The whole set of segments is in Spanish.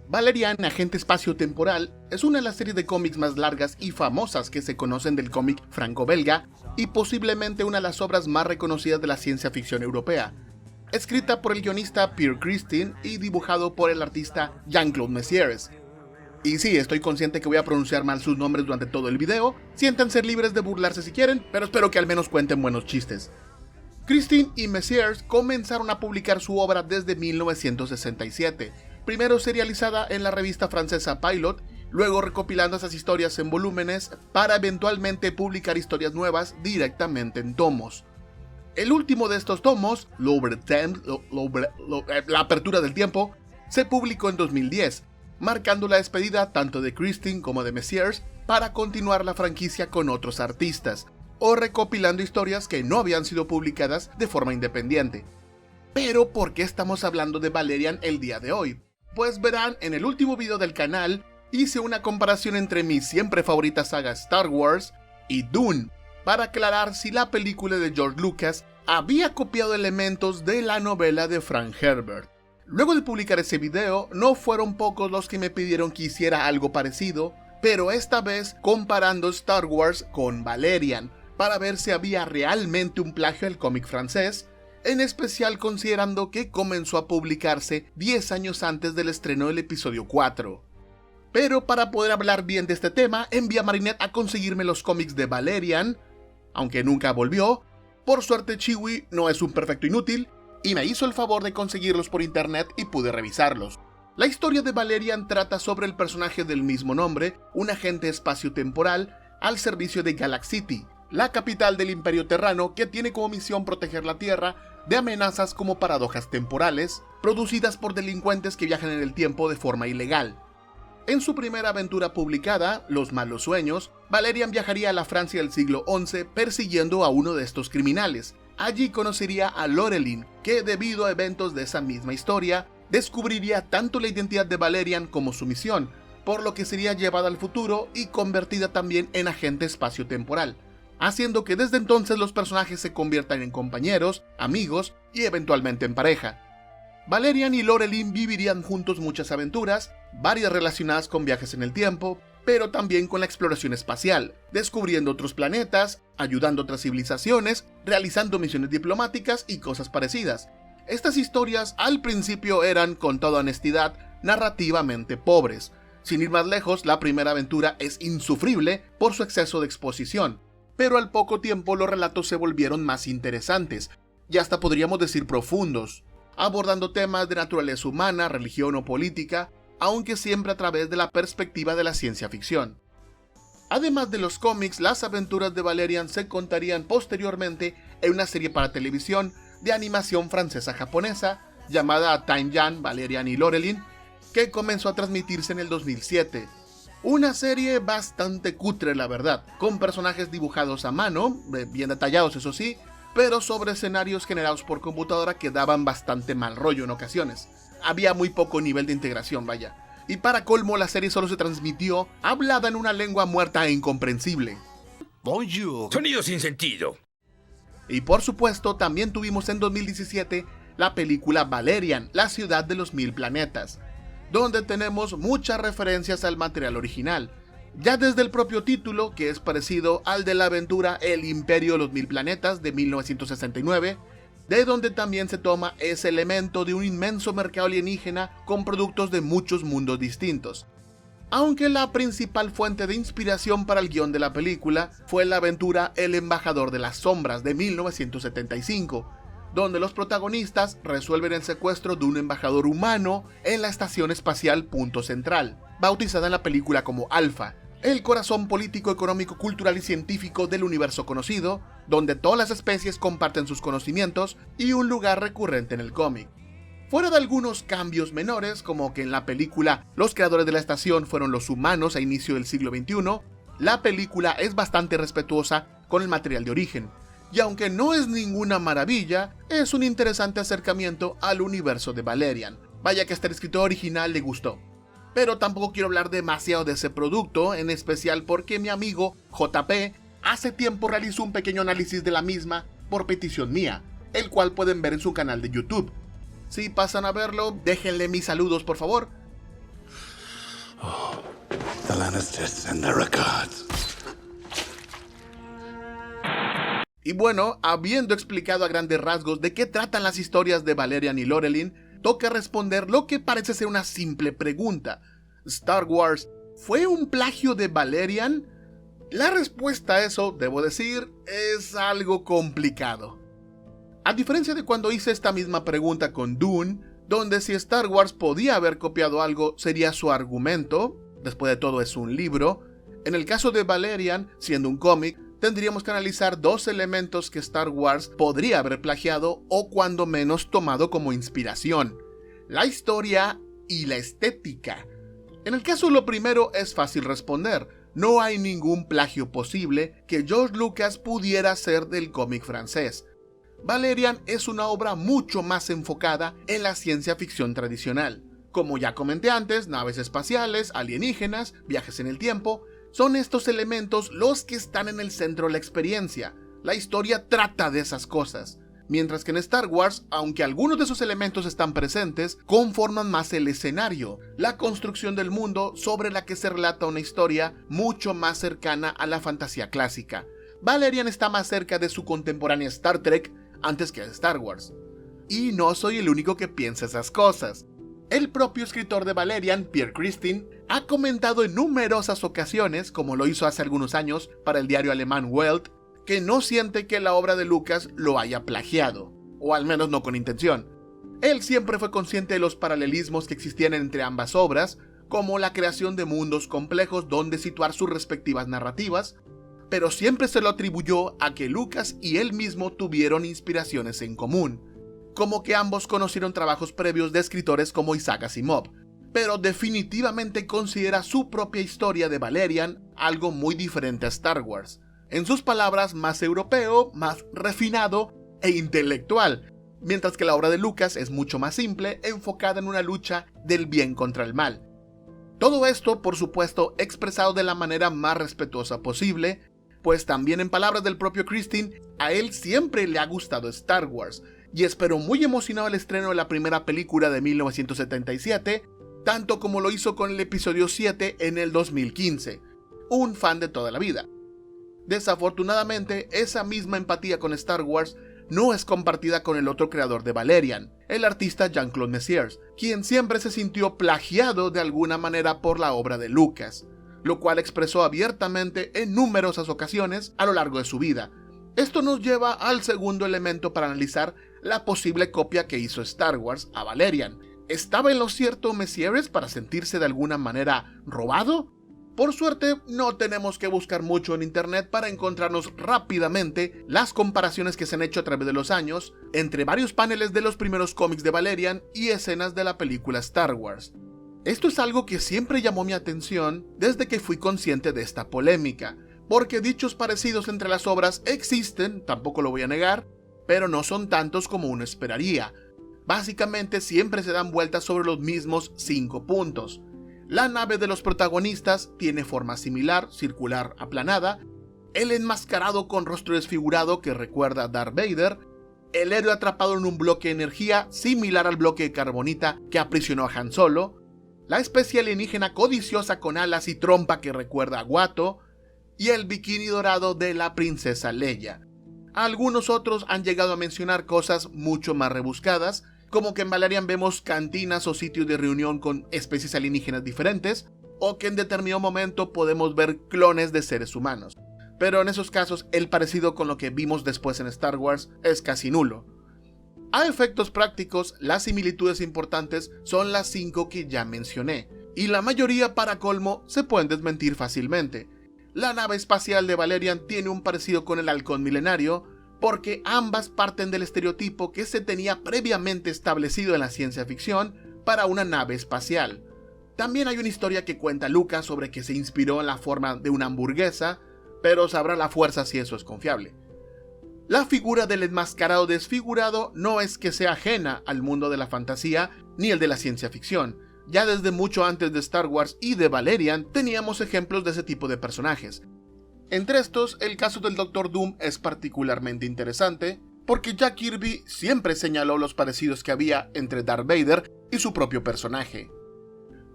Valerian, agente espacio-temporal, es una de las series de cómics más largas y famosas que se conocen del cómic franco-belga y posiblemente una de las obras más reconocidas de la ciencia ficción europea. Escrita por el guionista Pierre Christine y dibujado por el artista Jean-Claude Messières. Y sí, estoy consciente que voy a pronunciar mal sus nombres durante todo el video, siéntanse libres de burlarse si quieren, pero espero que al menos cuenten buenos chistes. Christine y Messières comenzaron a publicar su obra desde 1967, primero serializada en la revista francesa Pilot, luego recopilando esas historias en volúmenes para eventualmente publicar historias nuevas directamente en tomos. El último de estos tomos, La apertura del tiempo, se publicó en 2010, marcando la despedida tanto de Christine como de Messières para continuar la franquicia con otros artistas, o recopilando historias que no habían sido publicadas de forma independiente. Pero, ¿por qué estamos hablando de Valerian el día de hoy? Pues verán, en el último video del canal hice una comparación entre mi siempre favorita saga Star Wars y Dune, para aclarar si la película de George Lucas había copiado elementos de la novela de Frank Herbert. Luego de publicar ese video, no fueron pocos los que me pidieron que hiciera algo parecido, pero esta vez comparando Star Wars con Valerian, para ver si había realmente un plagio al cómic francés, en especial considerando que comenzó a publicarse 10 años antes del estreno del episodio 4. Pero para poder hablar bien de este tema, envié a Marinette a conseguirme los cómics de Valerian, aunque nunca volvió. Por suerte Chiwi no es un perfecto inútil, y me hizo el favor de conseguirlos por internet y pude revisarlos. La historia de Valerian trata sobre el personaje del mismo nombre, un agente espacio-temporal al servicio de Galaxity, la capital del Imperio Terrano, que tiene como misión proteger la Tierra de amenazas como paradojas temporales, producidas por delincuentes que viajan en el tiempo de forma ilegal. En su primera aventura publicada, Los Malos Sueños, Valerian viajaría a la Francia del siglo XI persiguiendo a uno de estos criminales. Allí conocería a Laureline, que debido a eventos de esa misma historia, descubriría tanto la identidad de Valerian como su misión, por lo que sería llevada al futuro y convertida también en agente espacio-temporal, haciendo que desde entonces los personajes se conviertan en compañeros, amigos y eventualmente en pareja. Valerian y Laureline vivirían juntos muchas aventuras, varias relacionadas con viajes en el tiempo, pero también con la exploración espacial, descubriendo otros planetas, ayudando a otras civilizaciones, realizando misiones diplomáticas y cosas parecidas. Estas historias al principio eran, con toda honestidad, narrativamente pobres. Sin ir más lejos, la primera aventura es insufrible por su exceso de exposición, pero al poco tiempo los relatos se volvieron más interesantes, y hasta podríamos decir profundos, abordando temas de naturaleza humana, religión o política, aunque siempre a través de la perspectiva de la ciencia ficción. Además de los cómics, las aventuras de Valerian se contarían posteriormente en una serie para televisión de animación francesa-japonesa llamada Time Jan, Valerian y Laureline, que comenzó a transmitirse en el 2007. Una serie bastante cutre, la verdad, con personajes dibujados a mano, bien detallados eso sí, pero sobre escenarios generados por computadora que daban bastante mal rollo en ocasiones. Había muy poco nivel de integración, vaya. Y para colmo, la serie solo se transmitió hablada en una lengua muerta e incomprensible. Bonjour. Sonido sin sentido. Y por supuesto, también tuvimos en 2017 la película Valerian, la ciudad de los 1000 planetas, donde tenemos muchas referencias al material original, ya desde el propio título, que es parecido al de la aventura El Imperio de los 1000 planetas de 1969, de donde también se toma ese elemento de un inmenso mercado alienígena con productos de muchos mundos distintos. Aunque la principal fuente de inspiración para el guión de la película fue la aventura El Embajador de las Sombras de 1975, donde los protagonistas resuelven el secuestro de un embajador humano en la Estación Espacial Punto Central, bautizada en la película como Alpha, el corazón político, económico, cultural y científico del universo conocido, donde todas las especies comparten sus conocimientos y un lugar recurrente en el cómic. Fuera de algunos cambios menores, como que en la película los creadores de la estación fueron los humanos a inicio del siglo XXI, la película es bastante respetuosa con el material de origen, y aunque no es ninguna maravilla, es un interesante acercamiento al universo de Valerian. Vaya que hasta el escritor original le gustó. Pero tampoco quiero hablar demasiado de ese producto, en especial porque mi amigo JP hace tiempo realizó un pequeño análisis de la misma por petición mía, el cual pueden ver en su canal de YouTube. Si pasan a verlo, déjenle mis saludos, por favor. The Lannisters send their regards. Y bueno, habiendo explicado a grandes rasgos de qué tratan las historias de Valerian y Lorelin, toca responder lo que parece ser una simple pregunta. ¿Star Wars fue un plagio de Valerian? La respuesta a eso, debo decir, es algo complicado. A diferencia de cuando hice esta misma pregunta con Dune, donde si Star Wars podía haber copiado algo sería su argumento, después de todo es un libro, en el caso de Valerian, siendo un cómic, tendríamos que analizar dos elementos que Star Wars podría haber plagiado o cuando menos tomado como inspiración: la historia y la estética. En el caso de lo primero es fácil responder. No hay ningún plagio posible que George Lucas pudiera hacer del cómic francés. Valerian es una obra mucho más enfocada en la ciencia ficción tradicional. Como ya comenté antes, naves espaciales, alienígenas, viajes en el tiempo, son estos elementos los que están en el centro de la experiencia. La historia trata de esas cosas. Mientras que en Star Wars, aunque algunos de esos elementos están presentes, conforman más el escenario, la construcción del mundo sobre la que se relata una historia mucho más cercana a la fantasía clásica. Valerian está más cerca de su contemporánea Star Trek antes que de Star Wars. Y no soy el único que piensa esas cosas. El propio escritor de Valerian, Pierre Christine, ha comentado en numerosas ocasiones, como lo hizo hace algunos años para el diario alemán Welt, que no siente que la obra de Lucas lo haya plagiado, o al menos no con intención. Él siempre fue consciente de los paralelismos que existían entre ambas obras, como la creación de mundos complejos donde situar sus respectivas narrativas, pero siempre se lo atribuyó a que Lucas y él mismo tuvieron inspiraciones en común, como que ambos conocieron trabajos previos de escritores como Isaac Asimov, pero definitivamente considera su propia historia de Valerian algo muy diferente a Star Wars. En sus palabras, más europeo, más refinado e intelectual, mientras que la obra de Lucas es mucho más simple, enfocada en una lucha del bien contra el mal. Todo esto, por supuesto, expresado de la manera más respetuosa posible, pues también en palabras del propio Christine, a él siempre le ha gustado Star Wars, y esperó muy emocionado el estreno de la primera película de 1977, tanto como lo hizo con el episodio 7 en el 2015, un fan de toda la vida. Desafortunadamente, esa misma empatía con Star Wars no es compartida con el otro creador de Valerian, el artista Jean-Claude Messiers, quien siempre se sintió plagiado de alguna manera por la obra de Lucas, lo cual expresó abiertamente en numerosas ocasiones a lo largo de su vida. Esto nos lleva al segundo elemento para analizar la posible copia que hizo Star Wars a Valerian. ¿Estaba en lo cierto Messiers para sentirse de alguna manera robado? Por suerte, no tenemos que buscar mucho en internet para encontrarnos rápidamente las comparaciones que se han hecho a través de los años entre varios paneles de los primeros cómics de Valerian y escenas de la película Star Wars. Esto es algo que siempre llamó mi atención desde que fui consciente de esta polémica, porque dichos parecidos entre las obras existen, tampoco lo voy a negar, pero no son tantos como uno esperaría. Básicamente siempre se dan vueltas sobre los mismos 5 puntos. La nave de los protagonistas tiene forma similar, circular, aplanada, el enmascarado con rostro desfigurado que recuerda a Darth Vader, el héroe atrapado en un bloque de energía similar al bloque de carbonita que aprisionó a Han Solo, la especie alienígena codiciosa con alas y trompa que recuerda a Watto, y el bikini dorado de la princesa Leia. Algunos otros han llegado a mencionar cosas mucho más rebuscadas, como que en Valerian vemos cantinas o sitios de reunión con especies alienígenas diferentes, o que en determinado momento podemos ver clones de seres humanos. Pero en esos casos el parecido con lo que vimos después en Star Wars es casi nulo. A efectos prácticos, las similitudes importantes son las 5 que ya mencioné, y la mayoría para colmo se pueden desmentir fácilmente. La nave espacial de Valerian tiene un parecido con el halcón milenario, porque ambas parten del estereotipo que se tenía previamente establecido en la ciencia ficción para una nave espacial. También hay una historia que cuenta Lucas sobre que se inspiró en la forma de una hamburguesa, pero sabrá la fuerza si eso es confiable. La figura del enmascarado desfigurado no es que sea ajena al mundo de la fantasía ni el de la ciencia ficción. Ya desde mucho antes de Star Wars y de Valerian teníamos ejemplos de ese tipo de personajes. Entre estos, el caso del Doctor Doom es particularmente interesante, porque Jack Kirby siempre señaló los parecidos que había entre Darth Vader y su propio personaje.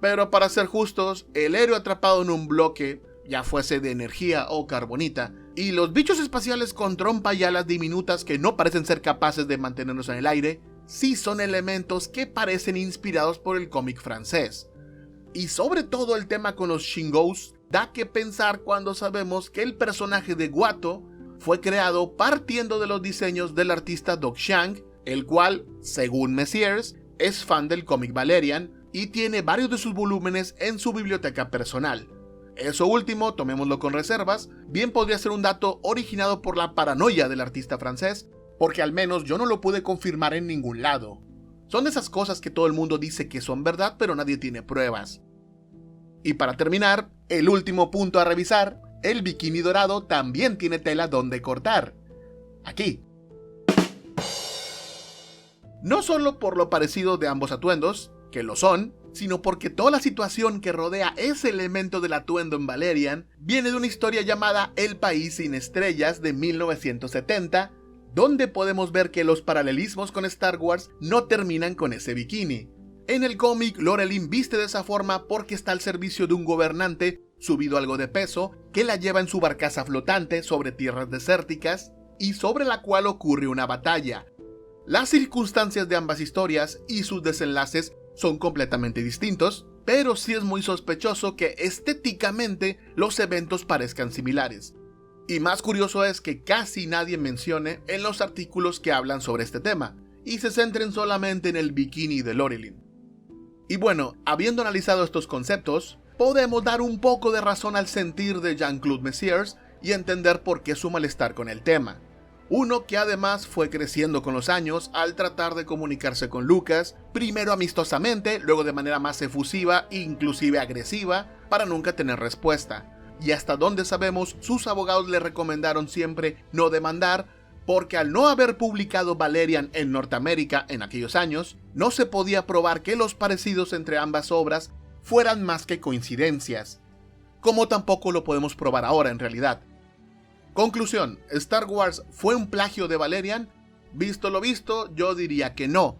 Pero para ser justos, el héroe atrapado en un bloque, ya fuese de energía o carbonita, y los bichos espaciales con trompa y alas diminutas que no parecen ser capaces de mantenernos en el aire, sí son elementos que parecen inspirados por el cómic francés. Y sobre todo el tema con los Shingous da que pensar cuando sabemos que el personaje de Watto fue creado partiendo de los diseños del artista Doug Chiang, el cual, según Messiers, es fan del cómic Valerian y tiene varios de sus volúmenes en su biblioteca personal. Eso último, tomémoslo con reservas, bien podría ser un dato originado por la paranoia del artista francés, porque al menos yo no lo pude confirmar en ningún lado. Son de esas cosas que todo el mundo dice que son verdad, pero nadie tiene pruebas. Y para terminar, el último punto a revisar, el bikini dorado también tiene tela donde cortar. Aquí. No solo por lo parecido de ambos atuendos, que lo son, sino porque toda la situación que rodea ese elemento del atuendo en Valerian viene de una historia llamada El País sin Estrellas de 1970, donde podemos ver que los paralelismos con Star Wars no terminan con ese bikini. En el cómic, Lorelin viste de esa forma porque está al servicio de un gobernante subido algo de peso que la lleva en su barcaza flotante sobre tierras desérticas y sobre la cual ocurre una batalla. Las circunstancias de ambas historias y sus desenlaces son completamente distintos, pero sí es muy sospechoso que estéticamente los eventos parezcan similares. Y más curioso es que casi nadie mencione en los artículos que hablan sobre este tema, y se centren solamente en el bikini de Lorelin. Y bueno, habiendo analizado estos conceptos, podemos dar un poco de razón al sentir de Jean-Claude Messiers y entender por qué su malestar con el tema. Uno que además fue creciendo con los años al tratar de comunicarse con Lucas, primero amistosamente, luego de manera más efusiva e inclusive agresiva, para nunca tener respuesta. Y hasta donde sabemos, sus abogados le recomendaron siempre no demandar, porque al no haber publicado Valerian en Norteamérica en aquellos años, no se podía probar que los parecidos entre ambas obras fueran más que coincidencias, como tampoco lo podemos probar ahora en realidad. Conclusión, ¿Star Wars fue un plagio de Valerian? Visto lo visto, yo diría que no.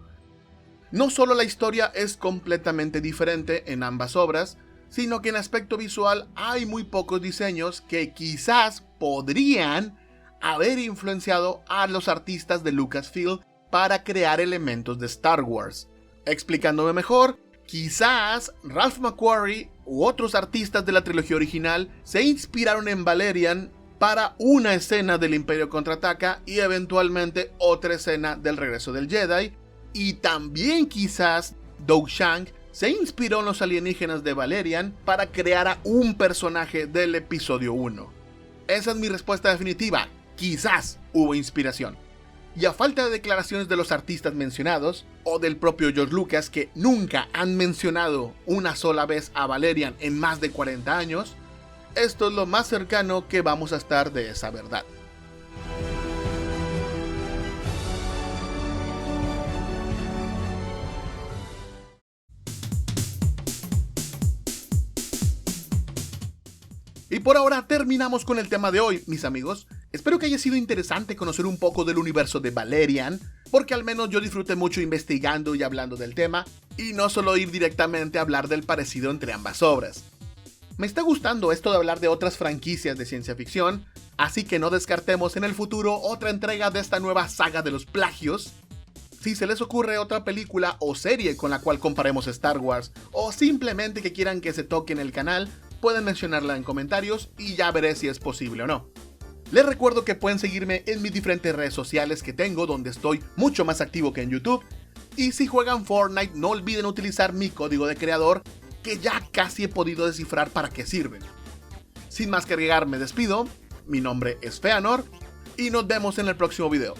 No solo la historia es completamente diferente en ambas obras, sino que en aspecto visual hay muy pocos diseños que quizás podrían haber influenciado a los artistas de Lucasfilm para crear elementos de Star Wars. Explicándome mejor, quizás Ralph McQuarrie u otros artistas de la trilogía original se inspiraron en Valerian para una escena del Imperio Contraataca y eventualmente otra escena del Regreso del Jedi, y también quizás Doug Chiang se inspiró en los alienígenas de Valerian para crear a un personaje del episodio 1. Esa es mi respuesta definitiva, quizás hubo inspiración. Y a falta de declaraciones de los artistas mencionados, o del propio George Lucas que nunca han mencionado una sola vez a Valerian en más de 40 años, esto es lo más cercano que vamos a estar de esa verdad. Y por ahora terminamos con el tema de hoy, mis amigos. Espero que haya sido interesante conocer un poco del universo de Valerian, porque al menos yo disfruté mucho investigando y hablando del tema, y no solo ir directamente a hablar del parecido entre ambas obras. Me está gustando esto de hablar de otras franquicias de ciencia ficción, así que no descartemos en el futuro otra entrega de esta nueva saga de los plagios. Si se les ocurre otra película o serie con la cual comparemos Star Wars, o simplemente que quieran que se toque en el canal, pueden mencionarla en comentarios y ya veré si es posible o no. Les recuerdo que pueden seguirme en mis diferentes redes sociales que tengo, donde estoy mucho más activo que en YouTube. Y si juegan Fortnite, no olviden utilizar mi código de creador, que ya casi he podido descifrar para qué sirve. Sin más que agregar, me despido. Mi nombre es Feanor y nos vemos en el próximo video.